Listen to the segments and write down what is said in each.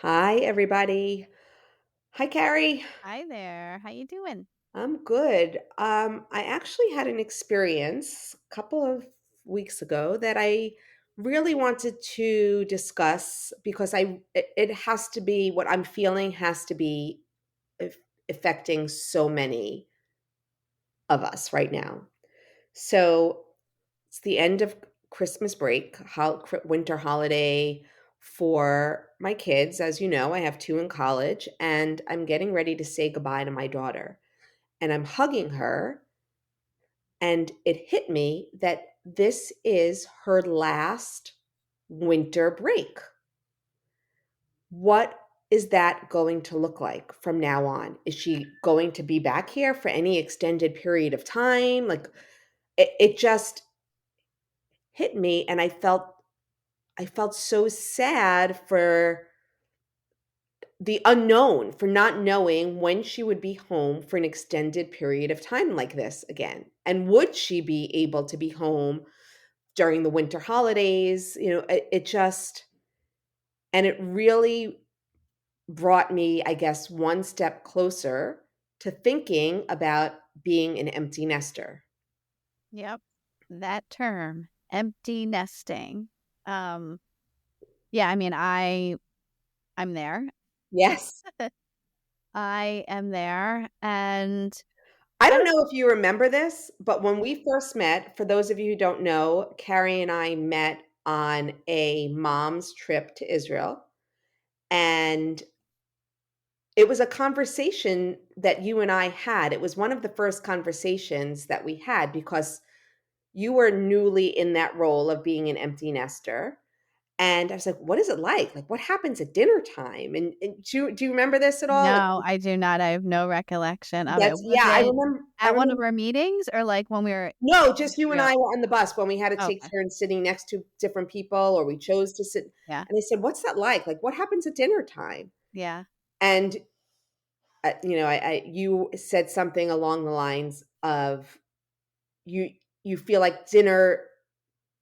Hi, everybody. Hi, Carrie. Hi there. How you doing? I'm good. I actually had an experience a couple of weeks ago that I really wanted to discuss because it has to be what I'm feeling has to be aff- affecting so many of us right now. So it's the end of Christmas break, winter holiday for my kids. As you know, I have two in college, and I'm getting ready to say goodbye to my daughter. And I'm hugging her, and it hit me that this is her last winter break. What is that going to look like from now on? Is she going to be back here for any extended period of time? Like it just hit me, and I felt so sad for the unknown, for not knowing when she would be home for an extended period of time like this again. And would she be able to be home during the winter holidays? It just, and it really brought me, I guess, one step closer to thinking about being an empty nester. Yep. That term, empty nesting. Um, yeah, I'm there. Yes. I am there and I I don't don't know if you remember this, but when we first met, for those of you who don't know, Carrie and I met on a mom's trip to Israel. And it was a conversation that you and I had. It was one of the first conversations that we had because you were newly in that role of being an empty nester. And I was like, what is it like? Like, what happens at dinner time? And do you remember this at all? Like, No, I do not. I have no recollection of it. that's, Was yeah, I it remember. I at one of remember. our meetings or like when we were No, in just you and Israel? I were on the bus when we had to take Okay. turns sitting next to different people, or we chose to sit. Yeah. And I said, what's that like? Like, what happens at dinner time? Yeah. And you said something along the lines of you you feel like dinner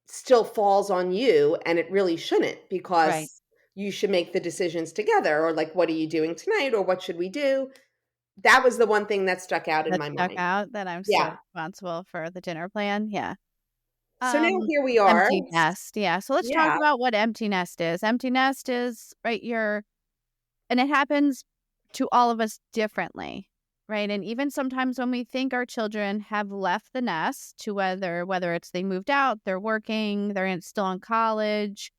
still falls on you, and it really shouldn't, Right. because you should make the decisions together, or like, what are you doing tonight, or what should we do? That was the one thing that stuck out in That my stuck mind. out that I'm still Yeah. responsible for the dinner plan. Yeah. So now here we are. Empty nest. Yeah. So let's talk Yeah. about what empty nest is. Empty nest is, right, and it happens to all of us differently, right? And even sometimes when we think our children have left the nest to whether it's they moved out, they're working, still in college,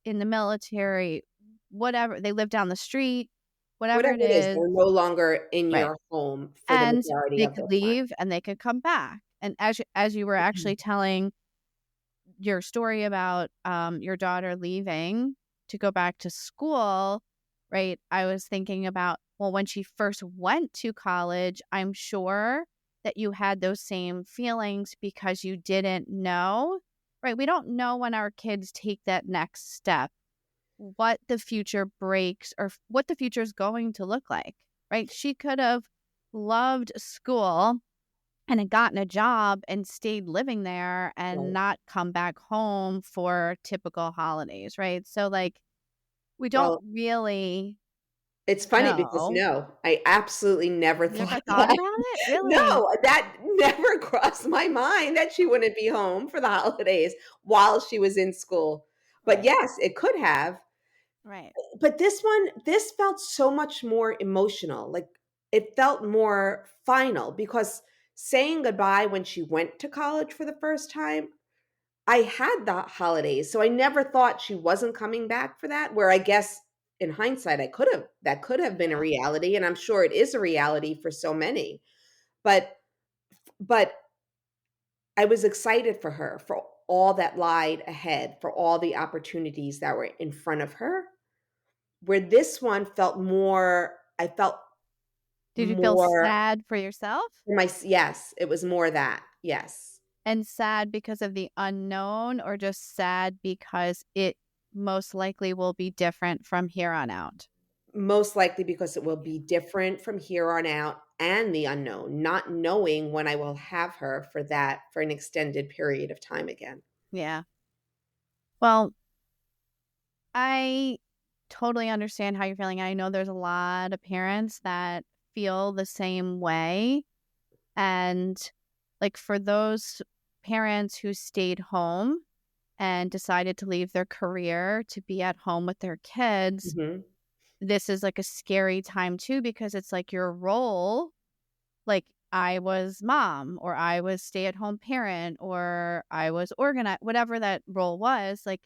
in the military, whatever, they live down the street, whatever Whatever it it is, is, they're no longer in right? your home for the And majority they of their could time. leave and they could come back. And as you were Mhm. actually telling your story about your daughter leaving to go back to school, right? I was thinking about, well, when she first went to college, I'm sure that you had those same feelings because you didn't know, right? We don't know when our kids take that next step, what the future breaks or what the future is going to look like, right? She could have loved school and had gotten a job and stayed living there and Right. not come back home for typical holidays, right? So, like, we don't Well, really it's funny because know. no, I absolutely never You never thought thought that. about it? Really? No, that never crossed my mind that she wouldn't be home for the holidays while she was in school. But Right. yes, it could have. Right. But this felt so much more emotional. Like, it felt more final because saying goodbye when she went to college for the first time, I had the holidays, so I never thought she wasn't coming back for that, where I guess in hindsight, that could have been a Yeah. reality, and I'm sure it is a reality for so many. But I was excited for her, for all that lied ahead, for all the opportunities that were in front of her, where this one felt more, I felt Did you feel more sad for yourself for my yes, it was more that. Yes. and sad because of the unknown, or just sad because it most likely will be different from here on out? Most likely because it will Yeah. be different from here on out, and the unknown, not knowing when I will have her for an extended period of time again. Yeah. Well, I totally understand how you're feeling. I know there's a lot of parents that feel the same way. And like for those parents who stayed home and decided to leave their career to be at home with their kids, Mhm. this is like a scary time too, because it's like your role, like I was mom or I was stay at home parent or I was organized, whatever that role was, like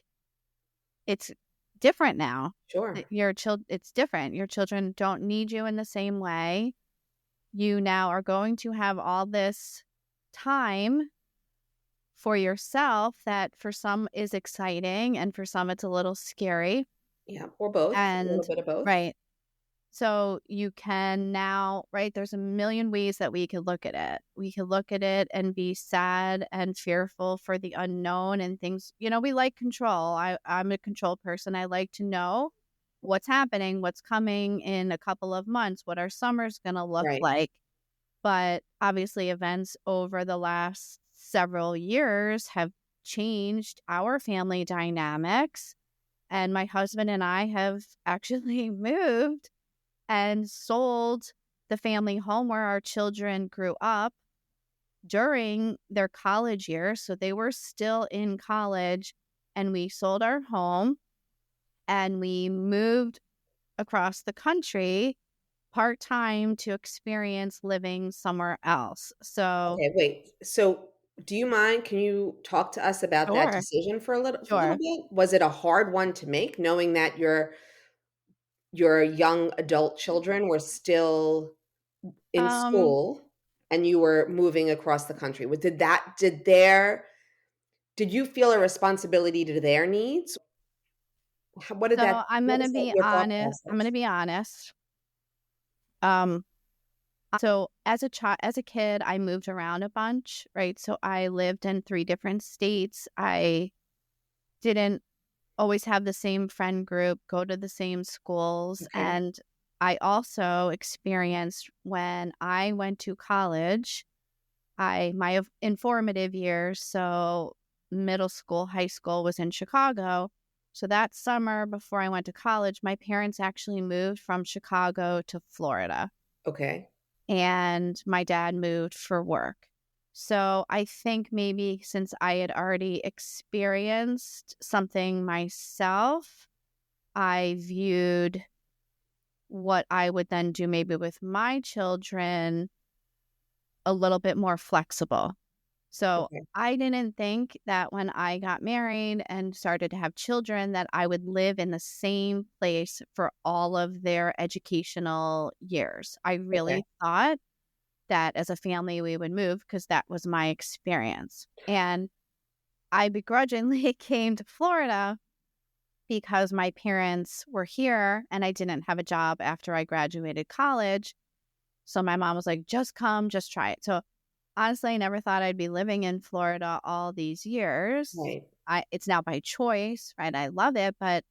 it's different now. Sure. It's different. Your children don't need you in the same way. You now are going to have all this time for yourself that for some is exciting and for some it's a little scary. Yeah, or both, a little And bit of both. right. So you can now, right? There's a million ways that we could look at it. We could look at it and be sad and fearful for the unknown and things. We like control. I'm a control person. I like to know what's happening, what's coming in a couple of months, what our summer's going to look Right. like. But obviously, events over the last several years have changed our family dynamics. And my husband and I have actually moved and sold the family home where our children grew up during their college years. So they were still in college, and we sold our home and we moved across the country part time to experience living somewhere else. So, Okay, wait. So, do you mind, can you talk to us about that sure, decision for a little sure. bit? Was it a hard one to make knowing that your young adult children were still in Um, school and you were moving across the country? Did you feel a responsibility to their needs? so I'm What gonna was that be your thought honest. I'm gonna process? be honest. Um, so as a kid, I moved around a bunch, right? So I lived in 3 different states. I didn't always have the same friend group, go to the same schools, Okay, and I also experienced when I went to college, informative years, so middle school, high school was in Chicago. So that summer before I went to college, my parents actually moved from Chicago to Florida, okay, and my dad moved for work. So I think maybe since I had already experienced something myself, I viewed what I would then do maybe with my children a little bit more flexible. So okay, I didn't think that when I got married and started to have children that I would live in the same place for all of their educational years. I okay. really thought that as a family we would move because that was my experience. And I begrudgingly came to Florida because my parents were here and I didn't have a job after I graduated college. So my mom was like, just come, just try it. So honestly, I never thought I'd be living in Florida all these years. Right. It's now by choice, right? I love it, but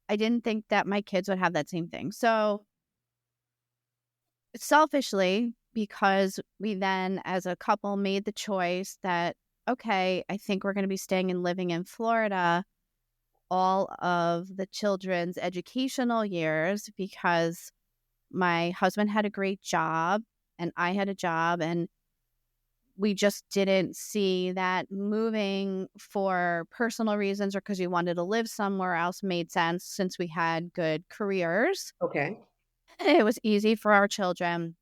I didn't think that my kids would have that same thing. So selfishly, because we then as a couple made the choice that, okay, I think we're going to be staying and living in Florida all of the children's educational years because my husband had a great job and I had a job, and we just didn't see that moving for personal reasons or because we wanted to live somewhere else made sense since we had good careers. Okay. It was easy for our children.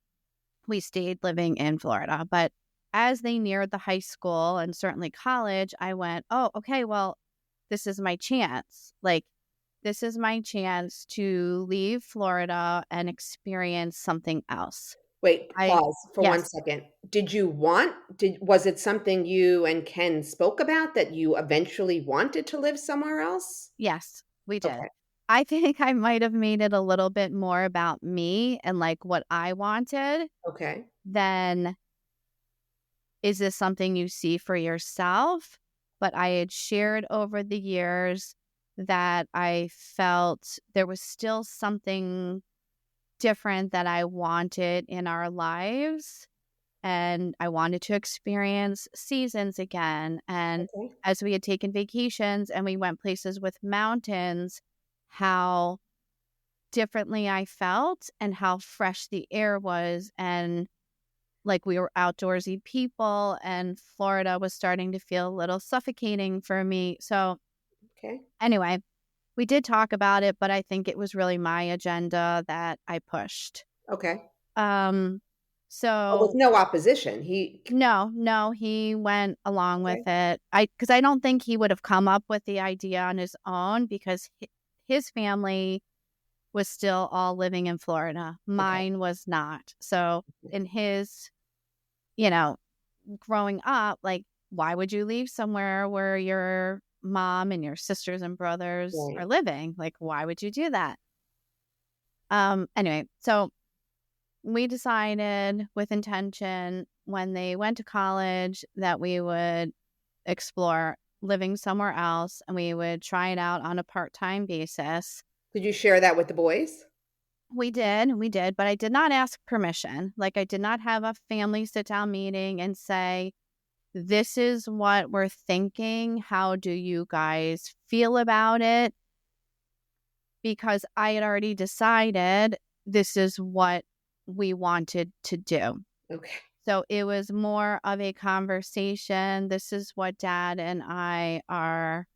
We stayed living in Florida. But as they neared the high school and certainly college, I went, oh, okay, well, this is my chance. Like, this is my chance to leave Florida and experience something else. Wait, I, pause for one yes, second. Was it something you and Ken spoke about that you eventually wanted to live somewhere else? yes, we did. Okay, I think I might have made it a little bit more about me and like what I wanted okay, than is this something you see for yourself? But I had shared over the years that I felt there was still something different that I wanted in our lives. And I wanted to experience seasons again. And okay. as we had taken vacations and we went places with mountains, how differently I felt and how fresh the air was. And like we were outdoorsy people, and Florida was starting to feel a little suffocating for me. So, Okay. anyway, we did talk about it, but I think it was really my agenda that I pushed. Okay. Um, But with so no opposition. no, he went along with Okay. it. Because I don't think he would have come up with the idea on his own, because his family was still all living in Florida. Okay. Mine was not. So in his, you know, growing up, like, why would you leave somewhere where your mom and your sisters and brothers are Right. living? Like, why would you do that? Anyway, so we decided with intention when they went to college that we would explore living somewhere else, and we would try it out on a part-time basis. Did you share that with the boys? We did, but I did not ask permission. Like, I did not have a family sit-down meeting and say, "This is what we're thinking. How do you guys feel about it?" Because I had already decided this is what we wanted to do. Okay. So it was more of a conversation. This is what dad and I are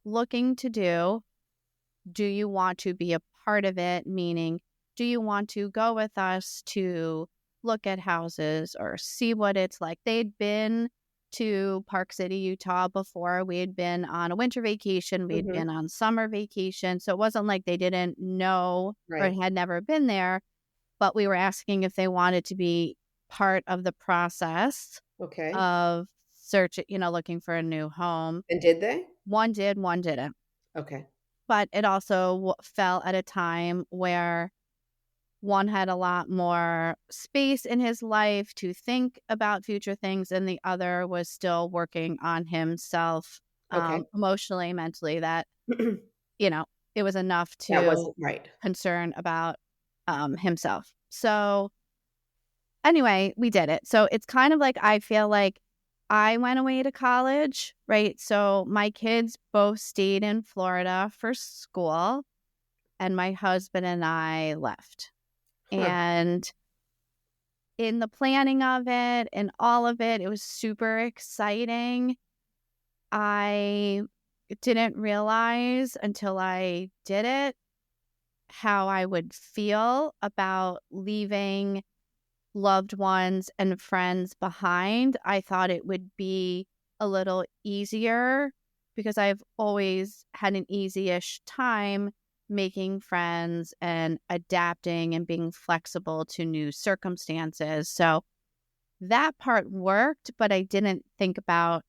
looking to do. Do you want to be a part of it? Meaning, do you want to go with us to look at houses or see what it's like? They'd been to Park City, Utah before. We had been on a winter vacation. We had Mhm. been on summer vacation. So it wasn't like they didn't know or Right. had never been there, but we were asking if they wanted to be part of the process Okay. of looking for a new home. And did they? One did, one didn't. Okay. But it also fell at a time where one had a lot more space in his life to think about future things, and the other was still working on himself, Okay. emotionally, mentally, that, you know, it was enough That to wasn't right. concern about himself. So anyway, we did it. So it's kind of like I feel like I went away to college, right? So my kids both stayed in Florida for school, and my husband and I left. Huh. And in the planning of it and all of it, it was super exciting. I didn't realize until I did it how I would feel about leaving loved ones and friends behind. I thought it would be a little easier because I've always had an easy-ish time making friends and adapting and being flexible to new circumstances. So that part worked, but I didn't think about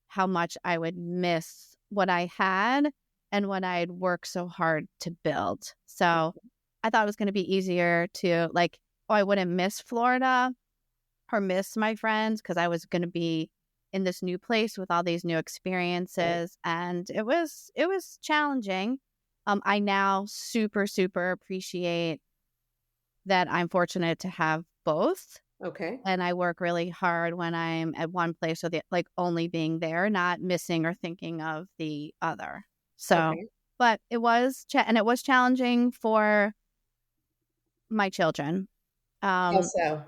how much I would miss what I had and what I had worked so hard to build. So I thought it was going to be easier to, like, oh, I wouldn't miss Florida or miss my friends because I was going to be in this new place with all these new Right. experiences, and it was challenging. I now super appreciate that I'm fortunate to have both, Okay. and I work really hard when I'm at one place, or like only being there, not missing or thinking of the other. So, Okay. but it was challenging for my children. How Um, so?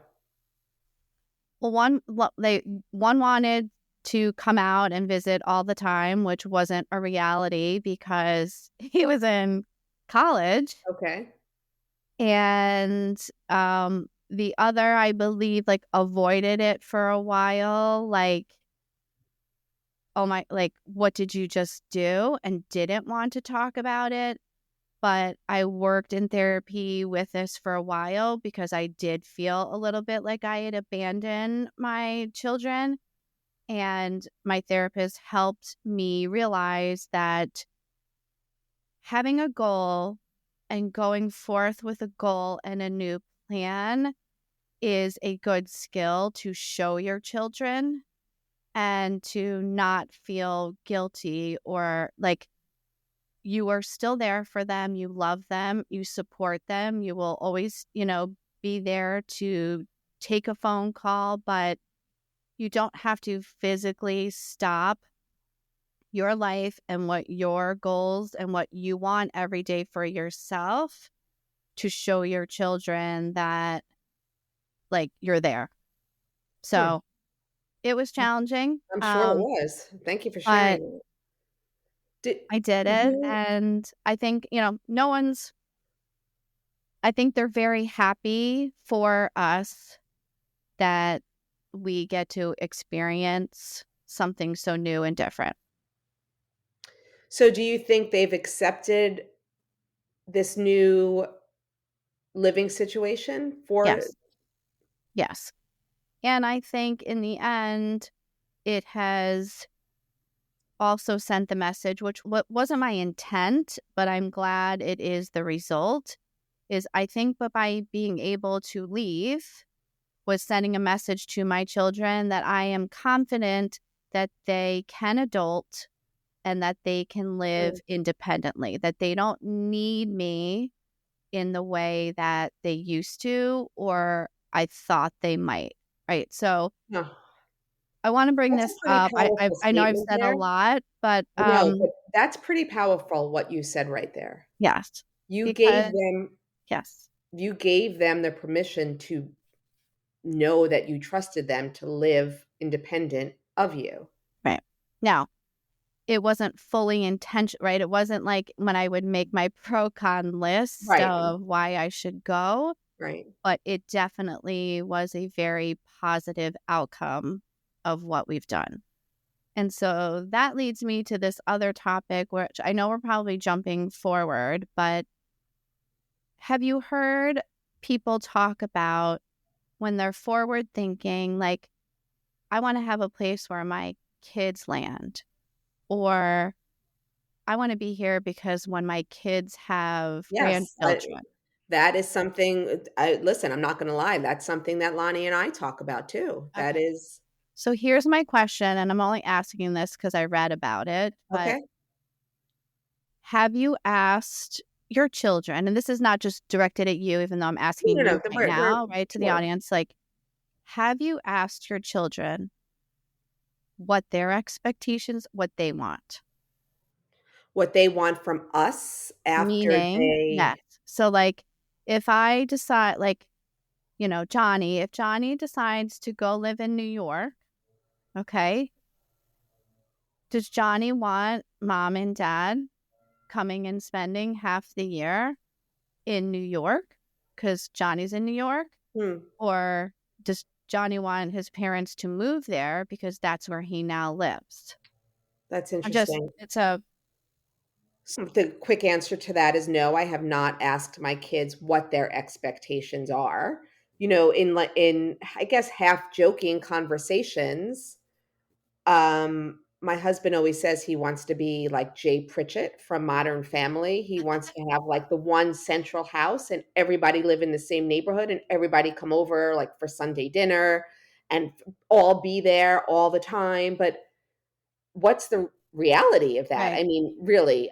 well, one wanted to come out and visit all the time, which wasn't a reality because he was in college. Okay. And the other, I believe, like, avoided it for a while, like, oh my, like, what did you just do? And didn't want to talk about it. But I worked in therapy with this for a while because I did feel a little bit like I had abandoned my children. And my therapist helped me realize that having a goal and going forth with a goal and a new plan is a good skill to show your children, and to not feel guilty, or like, you are still there for them, you love them, you support them, you will always, be there to take a phone call, but you don't have to physically stop your life and what your goals and what you want every day for yourself to show your children that, like, you're there. Hmm. So, it was challenging, I'm sure it was. Thank you for but sharing. Did I did it, you and I think, no one's I think they're very happy for us that we get to experience something so new and different. so do you think they've accepted this new living situation for Yes, yes, and I think in the end, it has also sent the message, which wasn't my intent, but I'm glad it is the result, is I think but by being able to leave was sending a message to my children that I am confident that they can adult and that they can live Mm, independently, that they don't need me in the way that they used to or I thought they might, right? So no, I want to bring that's a this pretty up. powerful I know I've statement said a there. lot, but No, but that's pretty powerful what you said right there. yes, You gave because them yes, you gave them the permission to know that you trusted them to live independent of you. right. Now, it wasn't fully right? It wasn't like when I would make my pro con list Right, of why I should go, right. but it definitely was a very positive outcome of what we've done. And so that leads me to this other topic, which I know we're probably jumping forward, but have you heard people talk about when they're forward thinking, like, I want to have a place where my kids land, or I want to be here because when my kids have Yes, grandchildren. that is something I listen, I'm not gonna lie, that's something that Lonnie and I talk about too. That Okay. is So here's my question, and I'm only asking this because I read about it, but okay. have you asked your children, and this is not just directed at you, even though I'm No, asking no, you no, right we're now, right, to the sure. audience, like, have you asked your children what their expectations, what they want? What they want from us after Meaning yes. they So, like, if I decide, like, Johnny, if Johnny decides to go live in New York, okay, does Johnny want mom and dad coming and spending half the year in New York because Johnny's in New York? hmm, Or does Johnny want his parents to move there because that's where he now lives? that's I'm just interesting. it's a So the quick answer to that is no, I have not asked my kids what their expectations are. In I guess half joking conversations, my husband always says he wants to be like Jay Pritchett from Modern Family. He wants to have like the one central house and everybody live in the same neighborhood and everybody come over like for Sunday dinner and all be there all the time. But what's the reality of that? right. I mean, really,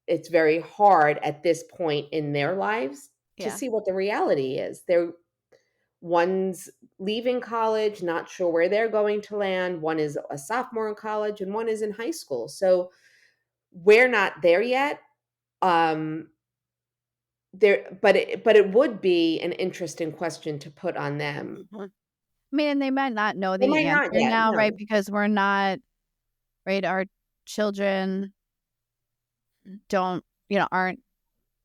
it's very hard at this point in their lives to Yeah. see what the reality is. One's leaving college, not sure where they're going to land. One is a sophomore in college, and one is in high school. So we're not there yet. Um, but it would be an interesting question to put on them. Mhm. I mean, and they might not know They the might not answer yet. now, right? No, Because we're not right, our children don't, aren't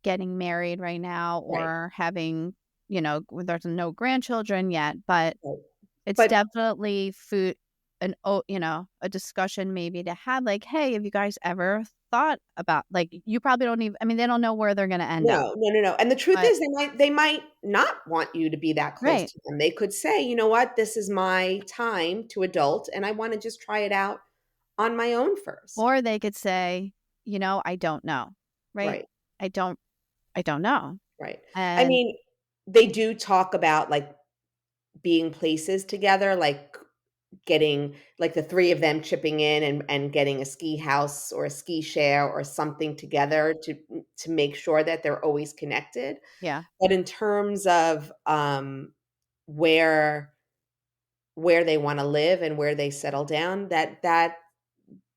getting married right now right, or having, there's no grandchildren yet, but right. it's But definitely a discussion maybe to have, like, "Hey, have you guys ever thought about," like, you probably don't even, I mean, they don't know where they're gonna end up, no, no, no, no. And the truth but is they might not want you to be that close right. to them. They could say, "You know what? This is my time to adult and I want to just try it out on my own first." Or they could say, "I don't know," right? Right, I don't I don't know, right. I and mean, they do talk about like being places together, like getting like the 3 of them chipping in and getting a ski house or a ski share or something together to make sure that they're always connected. yeah, But in terms of, where where they wanna live and where they settle down,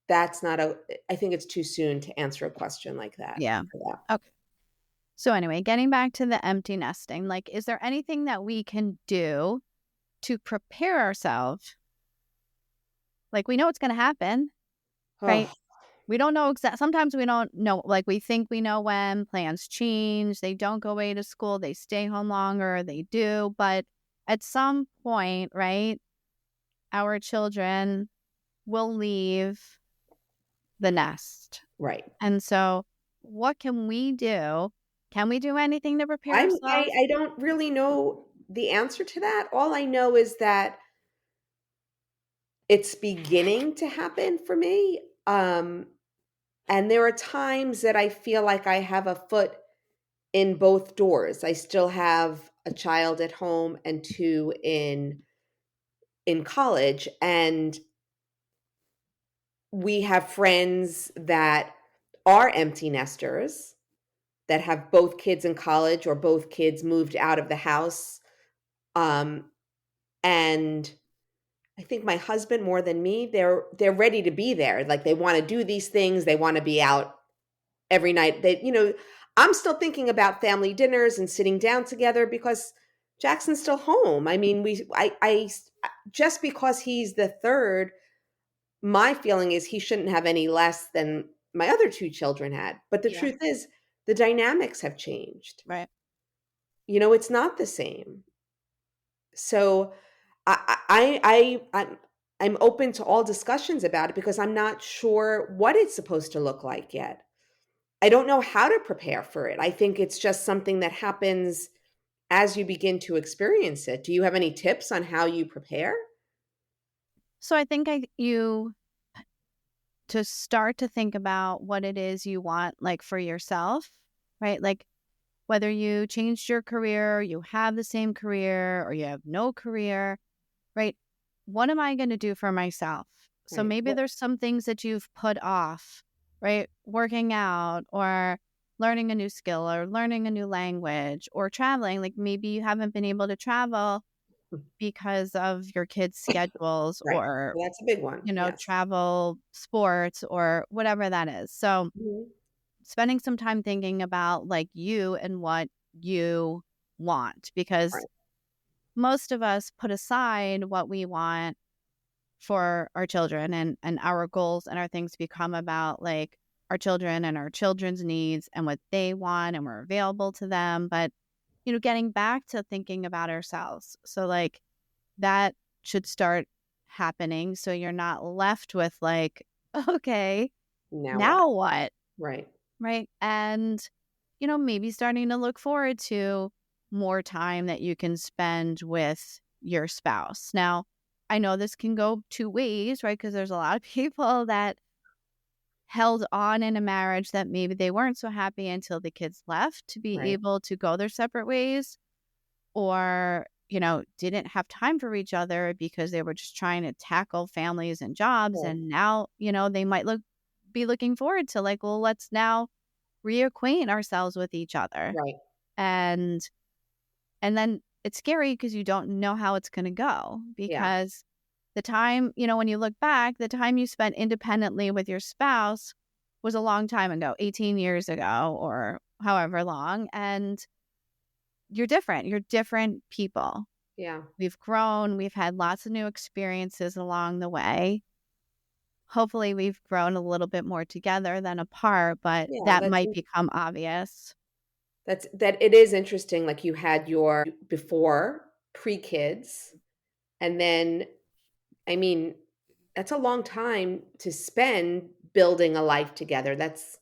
that's not a I think it's too soon to answer a question like that yeah. for that. Okay. So anyway, getting back to the empty nesting, like, is there anything that we can do to prepare ourselves? Like, we know it's going to happen, right? Oh, We don't know exact. Sometimes we don't know. Like, we think we know when plans change. They don't go away to school. They stay home longer. They do, but at some point, right? Our children will leave the nest, right. and so what can we do? Can we do anything to prepare ourselves? I don't really know the answer to that. All I know is that it's beginning to happen for me. And there are times that I feel like I have a foot in both doors. I still have a child at home and two in college, and we have friends that are empty nesters that have both kids in college or both kids moved out of the house. Um, and I think my husband more than me, they're ready to be there. Like they want to do these things, they want to be out every night. I'm still thinking about family dinners and sitting down together because Jackson's still home. I mean, I just because he's the third, my feeling is he shouldn't have any less than my other two children had. But the Yeah, truth is, the dynamics have changed. right. It's not the same. So I'm open to all discussions about it because I'm not sure what it's supposed to look like yet. I don't know how to prepare for it. I think it's just something that happens as you begin to experience it. Do you have any tips on how you prepare? So I think you to start to think about what it is you want, like, for yourself, right? Like, whether you changed your career, you have the same career, or you have no career, right? What am I going to do for myself? So Right. maybe there's some things that you've put off, right? Working out or learning a new skill or learning a new language or traveling. Like, maybe you haven't been able to travel because of your kids' schedules Right. or, Well, that's a big one. Yes. travel, sports, or whatever that is. So Mhm. spending some time thinking about, like, you and what you want, because Right. most of us put aside what we want for our children, and our goals and our things become about, like, our children and our children's needs and what they want, and we're available to them. But getting back to thinking about ourselves, so, like, that should start happening, so you're not left with, like, okay, Now what? now what? Right. Right? And maybe starting to look forward to more time that you can spend with your spouse. Now, I know this can go two ways, right? Because there's a lot of people that held on in a marriage that maybe they weren't so happy until the kids left to be Right. able to go their separate ways, or didn't have time for each other because they were just trying to tackle families and jobs. Sure. And now they might be looking forward to, like, well, let's now reacquaint ourselves with each other. Right. And then it's scary because you don't know how it's going to go, Yeah. because the time, when you look back, the time you spent independently with your spouse was a long time ago, 18 years ago, or however long. And you're different people. Yeah. We've grown, we've had lots of new experiences along the way. Hopefully, we've grown a little bit more together than apart, but Yeah. that might become obvious. That it is interesting. Like you had your before pre-kids, and then I mean, that's a long time to spend building a life together. That's,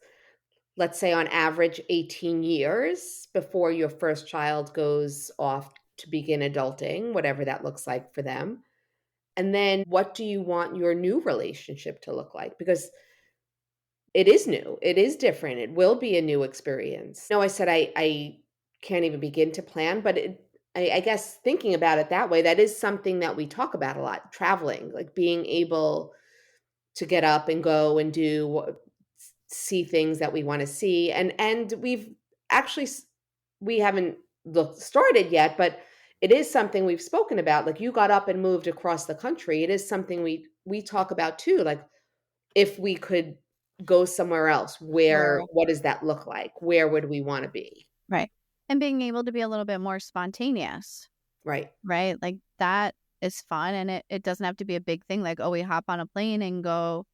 let's say, on average, 18 years before your first child goes off to begin adulting, whatever that looks like for them. And then what do you want your new relationship to look like? Because it is new, it is different, it will be a new experience. No, I said I can't even begin to plan, but I guess thinking about it that way, that is something that we talk about a lot, traveling, like being able to get up and go and see things that we wanna see, and we haven't started yet, but it is something we've spoken about. Like, you got up and moved across the country, it is something we talk about too, like, if we could go somewhere else, Sure. what does that look like? Where would we wanna be? right. And being able to be a little bit more spontaneous, Right. right? Like that is fun and it doesn't have to be a big thing like, oh, we hop on a plane and go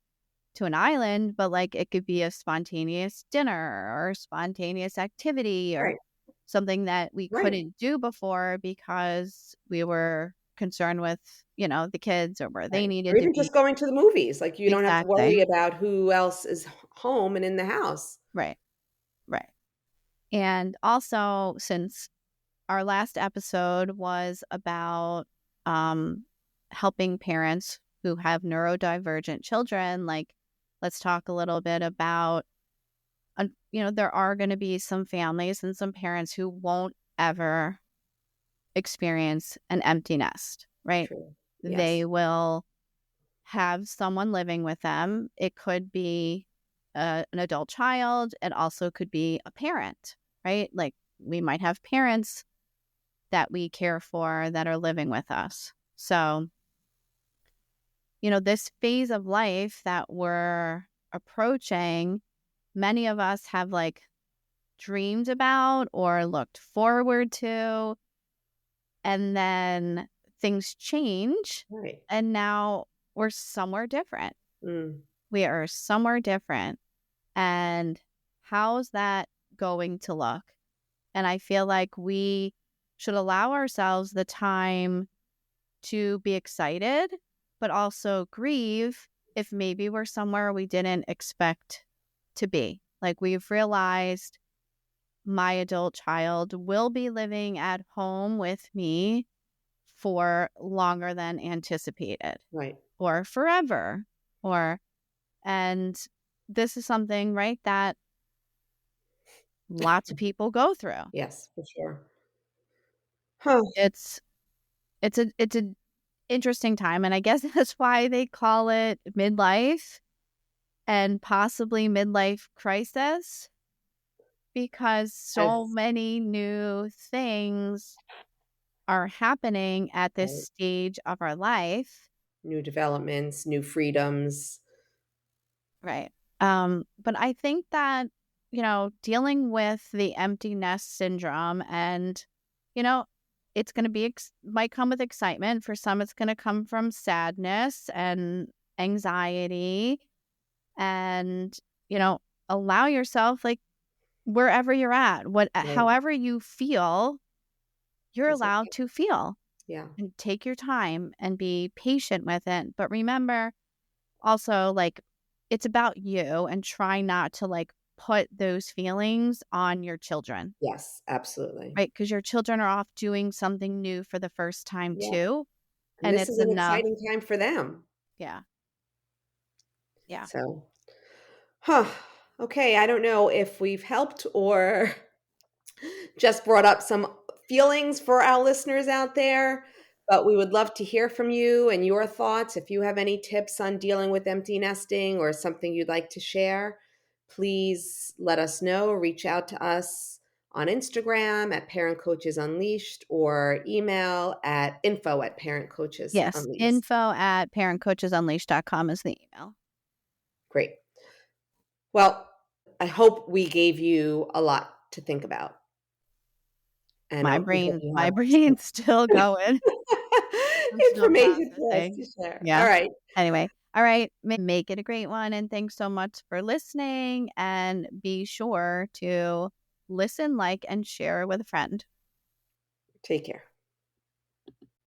to an island, but like it could be a spontaneous dinner or spontaneous activity or Right. something that we Right. couldn't do before because we were concerned with, the kids or where they Right. Or needed to even be. just going to the movies, like, you don't have to Exactly. worry about who else is home and in the house. Right. Right. And also, since our last episode was about um, helping parents who have neurodivergent children, like, let's talk a little bit about, there are going to be some families and some parents who won't ever experience an empty nest, right? True. They Yes. will have someone living with them. It could be an adult child. It also could be a parent, right? Like we might have parents that we care for that are living with us. So, this phase of life that we're approaching, many of us have like dreamed about or looked forward to. And then things change. Right. And now we're somewhere different. Mm. We are somewhere different. And how's that going to look? And I feel like we should allow ourselves the time to be excited, but also grieve if maybe we're somewhere we didn't expect to be. Like we've realized my adult child will be living at home with me for longer than anticipated Right. or forever or and this is something, right, that lots of people go through. Yes, for sure. Huh. It's it's an interesting time, and I guess that's why they call it midlife and possibly midlife crisis because so As many new things are happening at this right. stage of our life. New developments, new freedoms. Right. But I think that, dealing with the empty nest syndrome and, you know, it's going to be, might come with excitement. For some, it's going to come from sadness and anxiety and, you know, allow yourself, like, wherever you're at, Right. however you feel, you're It's allowed okay. to feel Yeah. and take your time and be patient with it. But remember, also, like, it's about you and try not to, like, put those feelings on your children, Yes, absolutely. right? Because your children are off doing something new for the first time Yeah. too, And and this it's is an enough. exciting time for them. Yeah, yeah. So, huh. Okay, I don't know if we've helped or just brought up some feelings for our listeners out there, but we would love to hear from you and your thoughts. If you have any tips on dealing with empty nesting or something you'd like to share, please let us know. Reach out to us on Instagram at Parent Coaches Unleashed or email at info at Parent Coaches Yes, Unleashed. info@parentcoachesunleashed.com is the email. Great. Well, I hope we gave you a lot to think about, and we hope you My have brain's still some going. I'm still information for us to processing. share. All Yeah. right. Anyway, all right, make it a great one, and thanks so much for listening, and be sure to listen, like, and share with a friend. Take care.